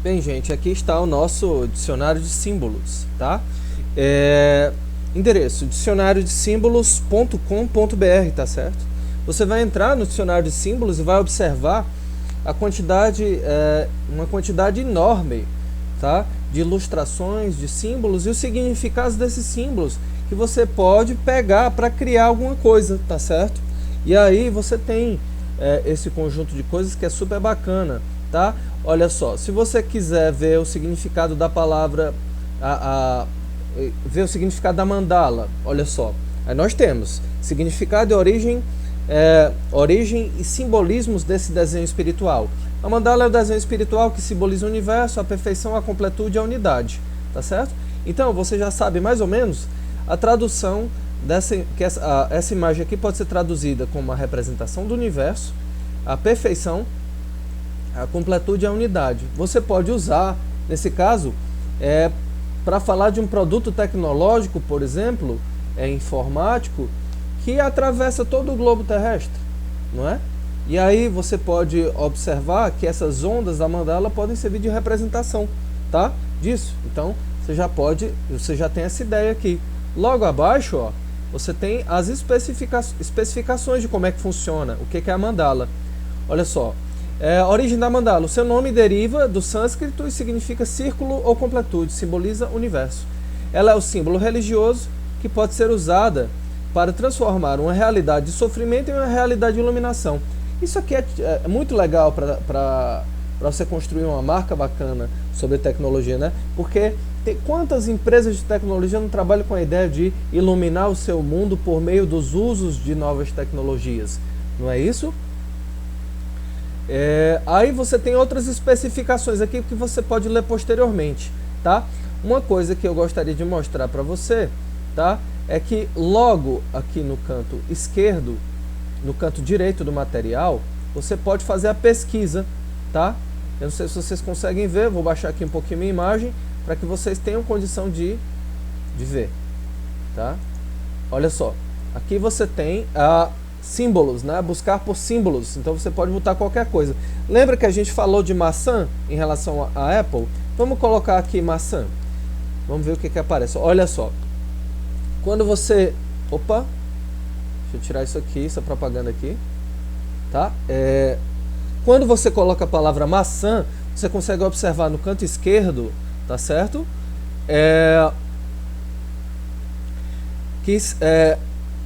Bem, gente, aqui está o nosso dicionário de símbolos, tá? Endereço dicionariodesímbolos.com.br, tá certo? Você vai entrar no dicionário de símbolos e vai observar a quantidade, uma quantidade enorme, tá? De ilustrações, de símbolos e os significados desses símbolos que você pode pegar para criar alguma coisa, tá certo? E aí você tem esse conjunto de coisas que é super bacana, tá? Olha só, se você quiser ver o significado da palavra, ver o significado da mandala, olha só, aí nós temos significado e origem e simbolismos desse desenho espiritual. A mandala é o desenho espiritual que simboliza o universo, a perfeição, a completude e a unidade, tá certo? Então você já sabe mais ou menos a tradução essa imagem aqui pode ser traduzida como a representação do universo, a perfeição, a completude e a unidade. Você pode usar, nesse caso, para falar de um produto tecnológico, por exemplo, informático, que atravessa todo o globo terrestre, não é? E aí você pode observar que essas ondas da mandala podem servir de representação, tá? Disso. Então, você já tem essa ideia aqui. Logo abaixo, ó, você tem as especificações de como é que funciona, o que é a mandala. Olha só, a origem da mandala. O seu nome deriva do sânscrito e significa círculo ou completude, simboliza o universo. Ela é o símbolo religioso que pode ser usada para transformar uma realidade de sofrimento em uma realidade de iluminação. Isso aqui é muito legal para você construir uma marca bacana sobre tecnologia, né? Porque quantas empresas de tecnologia não trabalham com a ideia de iluminar o seu mundo por meio dos usos de novas tecnologias? Não é isso? Aí você tem outras especificações aqui que você pode ler posteriormente, tá? Uma coisa que eu gostaria de mostrar para você, tá? É que logo aqui no canto esquerdo, no canto direito do material, você pode fazer a pesquisa, tá? Eu não sei se vocês conseguem ver, vou baixar aqui um pouquinho minha imagem para que vocês tenham condição de ver, tá? Olha só, aqui você tem símbolos, né? Buscar por símbolos, então você pode botar qualquer coisa. Lembra que a gente falou de maçã em relação à Apple? Vamos colocar aqui maçã, vamos ver o que aparece. Olha só, quando você... Opa, deixa eu tirar isso aqui, essa propaganda aqui, tá? Quando você coloca a palavra maçã, você consegue observar no canto esquerdo, tá certo?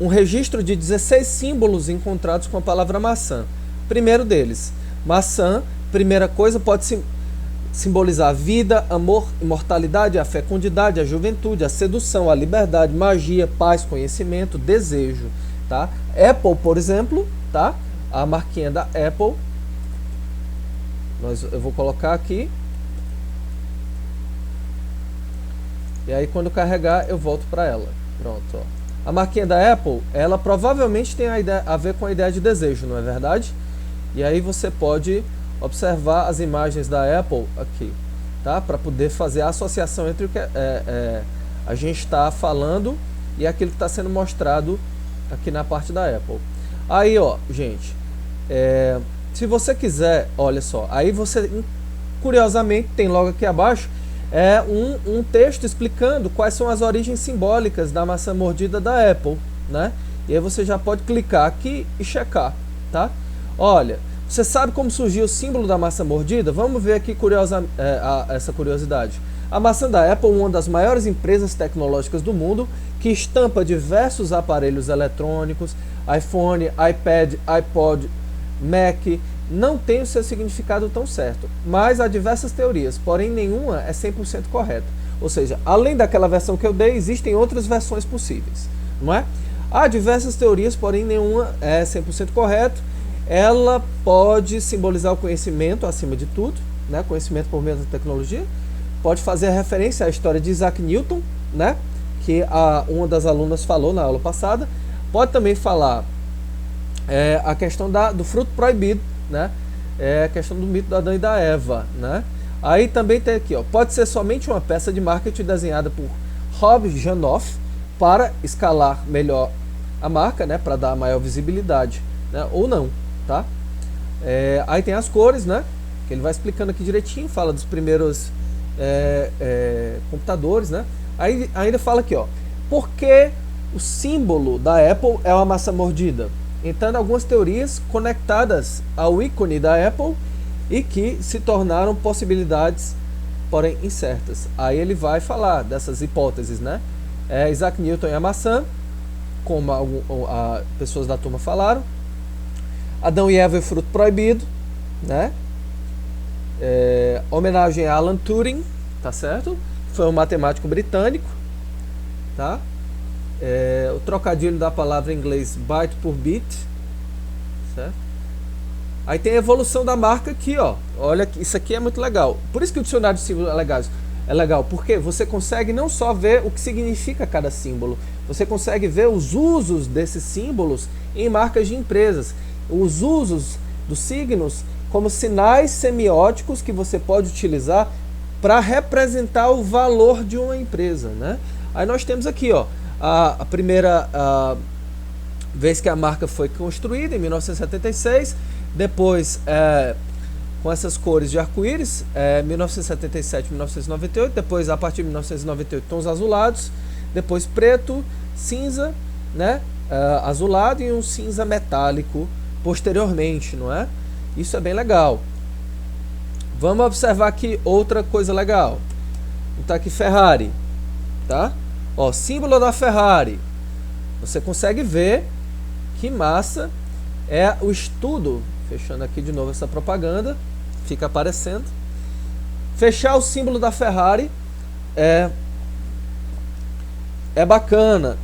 Um registro de 16 símbolos encontrados com a palavra maçã. Primeiro deles, maçã, primeira coisa, pode simbolizar a vida, amor, imortalidade, a fecundidade, a juventude, a sedução, a liberdade, magia, paz, conhecimento, desejo, tá? Apple, por exemplo, tá? A marquinha da Apple, eu vou colocar aqui, e aí quando carregar eu volto para ela. Pronto, ó. A marquinha da Apple, ela provavelmente tem a ver com a ideia de desejo, não é verdade? E aí você pode observar as imagens da Apple aqui, tá? Para poder fazer a associação entre o que a gente está falando e aquilo que está sendo mostrado aqui na parte da Apple. Aí, ó, gente, se você quiser, olha só, aí você, curiosamente, tem logo aqui abaixo um texto explicando quais são as origens simbólicas da maçã mordida da Apple, né? E aí você já pode clicar aqui e checar, tá? Olha, você sabe como surgiu o símbolo da maçã mordida? Vamos ver aqui essa curiosidade. A maçã da Apple, uma das maiores empresas tecnológicas do mundo, que estampa diversos aparelhos eletrônicos, iPhone, iPad, iPod, Mac, não tem o seu significado tão certo, mas há diversas teorias, porém nenhuma é 100% correta. Ou seja, além daquela versão que eu dei, existem outras versões possíveis, não é? Há diversas teorias, porém nenhuma é 100% correta. Ela pode simbolizar o conhecimento acima de tudo, né? Conhecimento por meio da tecnologia. Pode fazer referência à história de Isaac Newton, né? Que uma das alunas falou na aula passada. Pode também falar a questão do fruto proibido, né? A questão do mito da Adão e da Eva, né? Aí também tem aqui, ó, pode ser somente uma peça de marketing desenhada por Rob Janoff para escalar melhor a marca, né? Para dar maior visibilidade, né? Ou não, tá? Aí tem as cores, né? Ele vai explicando aqui direitinho, fala dos primeiros computadores, né? Aí ainda fala aqui, ó, por que o símbolo da Apple é uma maçã mordida? Então, algumas teorias conectadas ao ícone da Apple e que se tornaram possibilidades, porém incertas. Aí ele vai falar dessas hipóteses, né? Isaac Newton e a maçã, como pessoas da turma falaram. Adão e Eva e o fruto proibido, né? Homenagem a Alan Turing, tá certo? Foi um matemático britânico, tá? O trocadilho da palavra em inglês byte por bit, certo? Aí tem a evolução da marca aqui, ó. Olha, isso aqui é muito legal. Por isso que o dicionário de símbolos é legal, porque você consegue não só ver o que significa cada símbolo, você consegue ver os usos desses símbolos em marcas de empresas, os usos dos signos como sinais semióticos que você pode utilizar para representar o valor de uma empresa, né? Aí nós temos aqui, ó, a primeira vez que a marca foi construída, em 1976, depois com essas cores de arco-íris, 1977, 1998, depois a partir de 1998 tons azulados, depois preto, cinza, né, azulado e um cinza metálico posteriormente, não é? Isso é bem legal. Vamos observar aqui outra coisa legal. Tá aqui Ferrari, tá? Ó, símbolo da Ferrari. Você consegue ver que massa é o estudo. Fechando aqui de novo essa propaganda, fica aparecendo. Fechar o símbolo da Ferrari é bacana.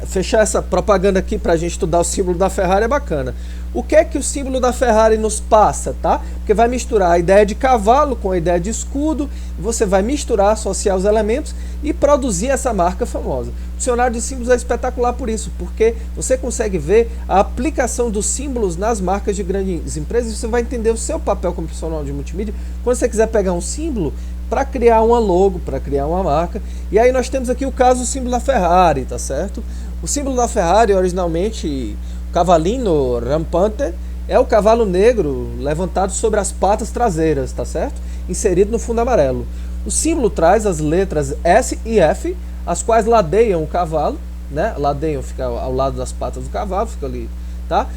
Fechar essa propaganda aqui para a gente estudar o símbolo da Ferrari é bacana. O que é que o símbolo da Ferrari nos passa, tá? Porque vai misturar a ideia de cavalo com a ideia de escudo, você vai misturar, associar os elementos e produzir essa marca famosa. O dicionário de símbolos é espetacular por isso, porque você consegue ver a aplicação dos símbolos nas marcas de grandes empresas e você vai entender o seu papel como profissional de multimídia quando você quiser pegar um símbolo para criar uma logo, para criar uma marca. E aí nós temos aqui o caso do símbolo da Ferrari, tá certo? O símbolo da Ferrari, originalmente, cavalinho rampante, é o cavalo negro levantado sobre as patas traseiras, tá certo? Inserido no fundo amarelo. O símbolo traz as letras S e F, as quais ladeiam o cavalo, né? Ladeiam, fica ao lado das patas do cavalo, fica ali, tá?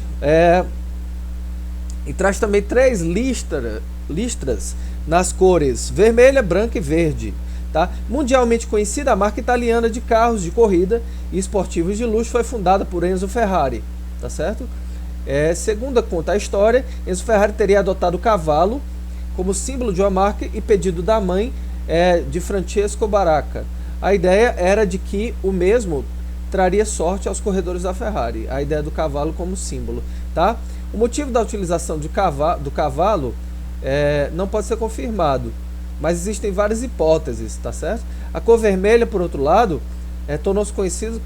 E traz também 3 listras nas cores vermelha, branca e verde, tá? Mundialmente conhecida, a marca italiana de carros de corrida e esportivos de luxo foi fundada por Enzo Ferrari, tá certo? Segundo conta a história, Enzo Ferrari teria adotado o cavalo como símbolo de uma marca e pedido da mãe de Francesco Baracca. A ideia era de que o mesmo traria sorte aos corredores da Ferrari, a ideia do cavalo como símbolo, tá? O motivo da utilização do cavalo não pode ser confirmado, mas existem várias hipóteses, tá certo? A cor vermelha, por outro lado, tornou-se conhecido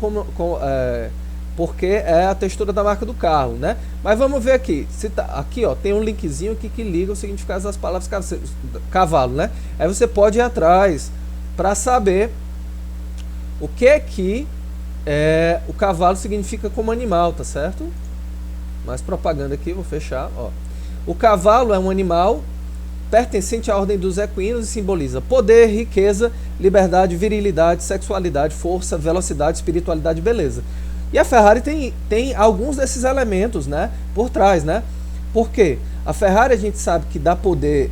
porque é a textura da marca do carro, né? Mas vamos ver aqui, aqui ó, tem um linkzinho aqui que liga o significado das palavras cavalo, né? Aí você pode ir atrás para saber o que o cavalo significa como animal, tá certo? Mais propaganda aqui, vou fechar, ó. O cavalo é um animal pertencente à ordem dos equinos e simboliza poder, riqueza, liberdade, virilidade, sexualidade, força, velocidade, espiritualidade e beleza. E a Ferrari tem alguns desses elementos, né, por trás, né? Por quê? A Ferrari a gente sabe que dá poder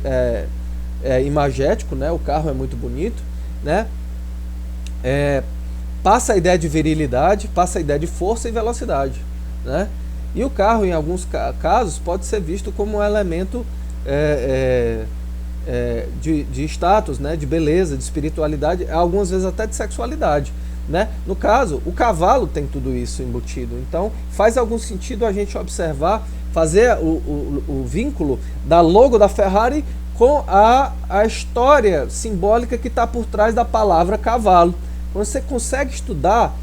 imagético, né? O carro é muito bonito, né? Passa a ideia de virilidade, passa a ideia de força e velocidade, né? E o carro, em alguns casos, pode ser visto como um elemento de status, né? De beleza, de espiritualidade, algumas vezes até de sexualidade, né? No caso, o cavalo tem tudo isso embutido. Então, faz algum sentido a gente observar, fazer o vínculo da logo da Ferrari com a história simbólica que está por trás da palavra cavalo. Quando você consegue estudar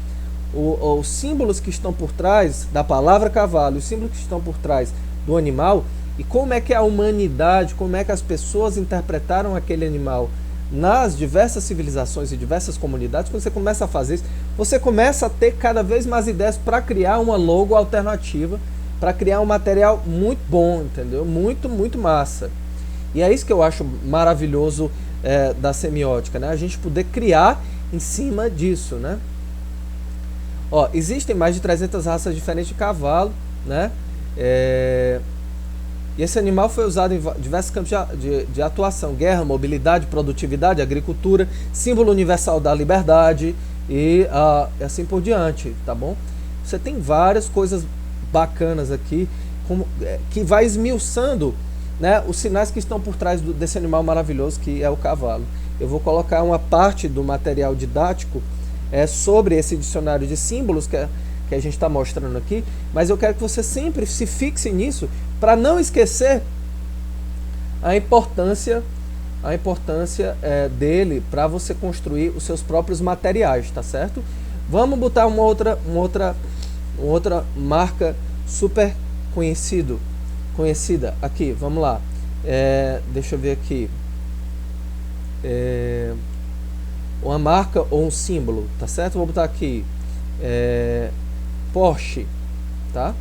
os símbolos que estão por trás da palavra cavalo, os símbolos que estão por trás do animal, e como é que a humanidade, como é que as pessoas interpretaram aquele animal nas diversas civilizações e diversas comunidades, quando você começa a fazer isso, você começa a ter cada vez mais ideias para criar uma logo alternativa, para criar um material muito bom, entendeu? Muito, muito massa. E é isso que eu acho maravilhoso da semiótica, né? A gente poder criar em cima disso, né? Ó, existem mais de 300 raças diferentes de cavalo, né? E esse animal foi usado em diversos campos de atuação: guerra, mobilidade, produtividade, agricultura, símbolo universal da liberdade e assim por diante, tá bom? Você tem várias coisas bacanas aqui, que vai esmiuçando, né, os sinais que estão por trás desse animal maravilhoso que é o cavalo. Eu vou colocar uma parte do material didático sobre esse dicionário de símbolos que a gente está mostrando aqui, mas eu quero que você sempre se fixe nisso para não esquecer a importância dele para você construir os seus próprios materiais, tá certo? Vamos botar uma outra marca super conhecida aqui, vamos lá. Deixa eu ver aqui. Uma marca ou um símbolo, tá certo? Vou botar aqui Porsche, tá?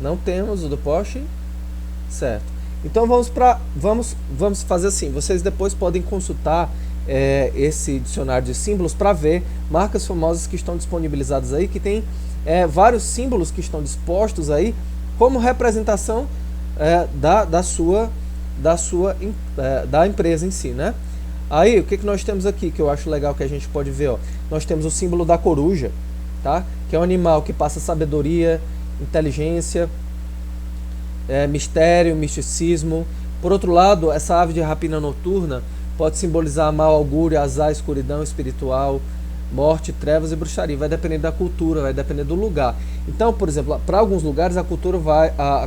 Não temos o do Porsche, certo? Então vamos fazer assim. Vocês depois podem consultar esse dicionário de símbolos para ver marcas famosas que estão disponibilizadas aí, que tem vários símbolos que estão dispostos aí como representação da empresa em si, né? Aí o que nós temos aqui que eu acho legal que a gente pode ver, ó. Nós temos o símbolo da coruja, tá? Que é um animal que passa sabedoria, inteligência, mistério, misticismo. Por outro lado, essa ave de rapina noturna pode simbolizar mau augúrio, azar, escuridão espiritual, morte, trevas e bruxaria. Vai depender da cultura, vai depender do lugar. Então, por exemplo, para alguns lugares a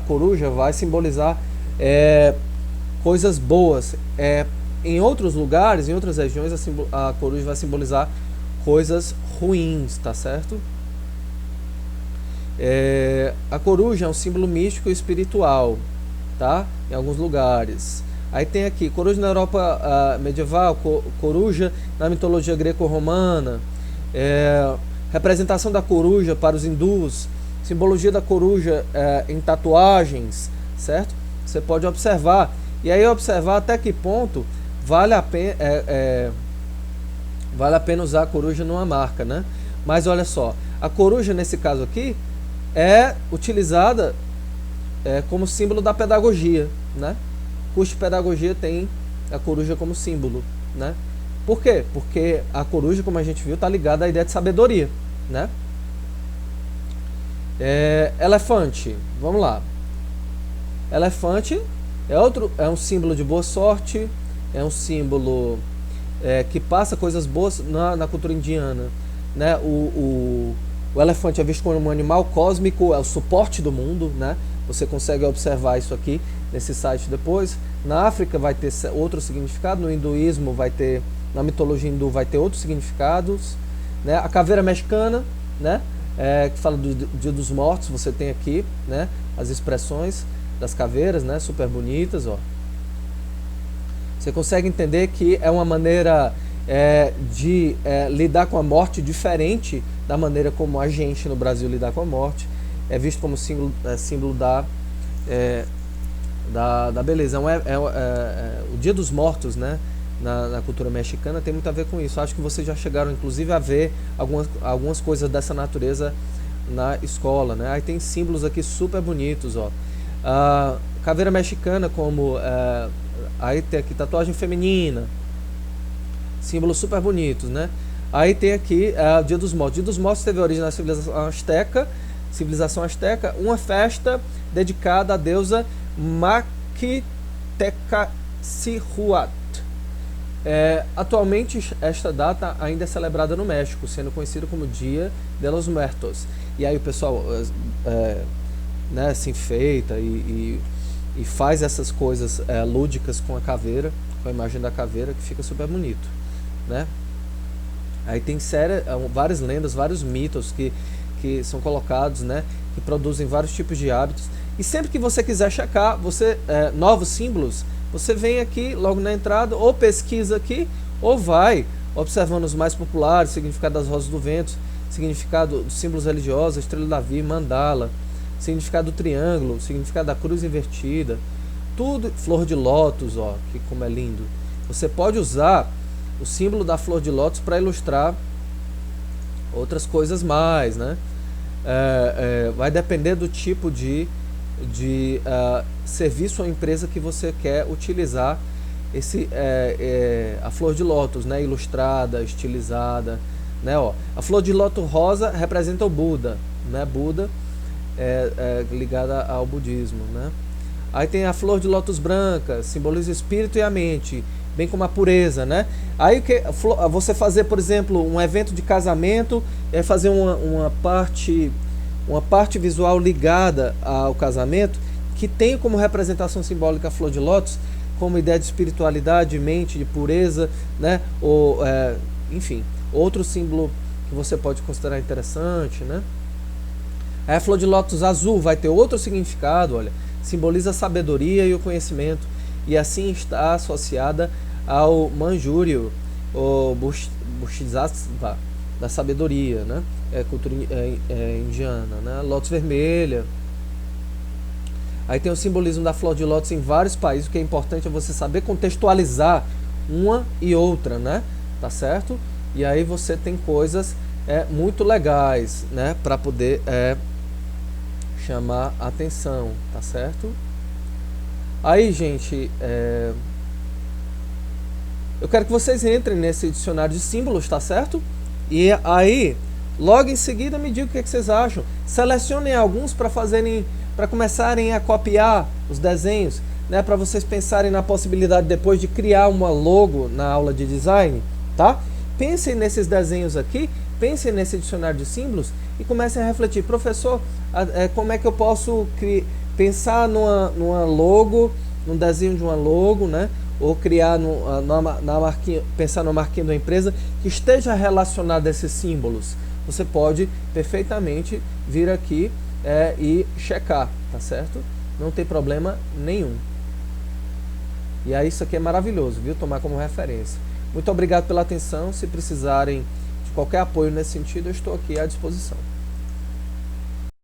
coruja vai simbolizar coisas boas. Em outros lugares, em outras regiões, a coruja vai simbolizar coisas ruins, tá certo? A coruja é um símbolo místico e espiritual, tá? Em alguns lugares. Aí tem aqui, coruja na Europa medieval, coruja na mitologia greco-romana, representação da coruja para os hindus, simbologia da coruja em tatuagens, certo? Você pode observar, e aí observar até que ponto vale a pena usar a coruja numa marca, né? Mas olha só, a coruja nesse caso aqui é utilizada como símbolo da pedagogia, né? Curso de pedagogia tem a coruja como símbolo, né? Por quê? Porque a coruja, como a gente viu, está ligada à ideia de sabedoria, né? Elefante, vamos lá. Elefante é um símbolo de boa sorte, é um símbolo que passa coisas boas na cultura indiana, né? O elefante é visto como um animal cósmico, é o suporte do mundo, né? Você consegue observar isso aqui nesse site depois. Na África vai ter outro significado, no hinduísmo vai ter, na mitologia hindu vai ter outros significados, né? A caveira mexicana, né? Que fala do Dia dos Mortos, você tem aqui, né? As expressões das caveiras, né? Super bonitas, ó. Você consegue entender que é uma maneira de lidar com a morte diferente da maneira como a gente no Brasil lidar com a morte. É visto como símbolo da beleza. O Dia dos Mortos, né, na cultura mexicana tem muito a ver com isso. Acho que vocês já chegaram inclusive a ver algumas coisas dessa natureza na escola, né? Aí tem símbolos aqui super bonitos, ó. Caveira mexicana, como aí tem aqui tatuagem feminina, símbolos super bonitos, né? Aí tem aqui o Dia dos Mortos. O Dia dos Mortos teve origem na civilização asteca, uma festa dedicada à deusa Maquitecasihuat. Atualmente esta data ainda é celebrada no México, sendo conhecida como Dia de los Muertos. E aí o pessoal né, se enfeita e faz essas coisas lúdicas com a caveira, com a imagem da caveira, que fica super bonito, né? Aí tem várias lendas, vários mitos que são colocados, né, que produzem vários tipos de hábitos. E sempre que você quiser checar novos símbolos, você vem aqui logo na entrada, ou pesquisa aqui, ou vai observando os mais populares, significado das rosas do vento, significado dos símbolos religiosos, estrela da Davi, mandala, significado do triângulo, significado da cruz invertida, tudo, flor de lótus, ó, que como é lindo. Você pode usar o símbolo da flor de lótus para ilustrar outras coisas mais, né? Vai depender do tipo de serviço ou empresa que você quer utilizar a flor de lótus, né? Ilustrada, estilizada, né? Ó, a flor de lótus rosa representa o Buda, né? Buda ligada ao budismo, né? Aí tem a flor de lótus branca, simboliza o espírito e a mente, bem como a pureza, né? Aí você fazer, por exemplo, um evento de casamento, fazer uma parte visual ligada ao casamento, que tem como representação simbólica a flor de lótus, como ideia de espiritualidade, de mente, de pureza, né? Ou, enfim, outro símbolo que você pode considerar interessante, né? Aí a flor de lótus azul vai ter outro significado, olha, simboliza a sabedoria e o conhecimento, e assim está associada ao Manjúrio, o Bodhisattva, da sabedoria, né? Cultura indiana, né? Lótus vermelha. Aí tem o simbolismo da flor de lótus em vários países, o que é importante é você saber contextualizar uma e outra, né? Tá certo? E aí você tem coisas muito legais, né? Para poder chamar a atenção, tá certo? Aí, gente, eu quero que vocês entrem nesse dicionário de símbolos, tá certo? E aí, logo em seguida, me digam o que vocês acham. Selecionem alguns para começarem a copiar os desenhos, né? Para vocês pensarem na possibilidade depois de criar uma logo na aula de design, tá? Pensem nesses desenhos aqui, pensem nesse dicionário de símbolos e comecem a refletir. Professor, como é que eu posso pensar numa logo, num desenho de uma logo, né? Ou criar pensar numa marquinha de uma empresa que esteja relacionada a esses símbolos. Você pode perfeitamente vir aqui e checar, tá certo? Não tem problema nenhum. E aí isso aqui é maravilhoso, viu? Tomar como referência. Muito obrigado pela atenção. Se precisarem de qualquer apoio nesse sentido, eu estou aqui à disposição.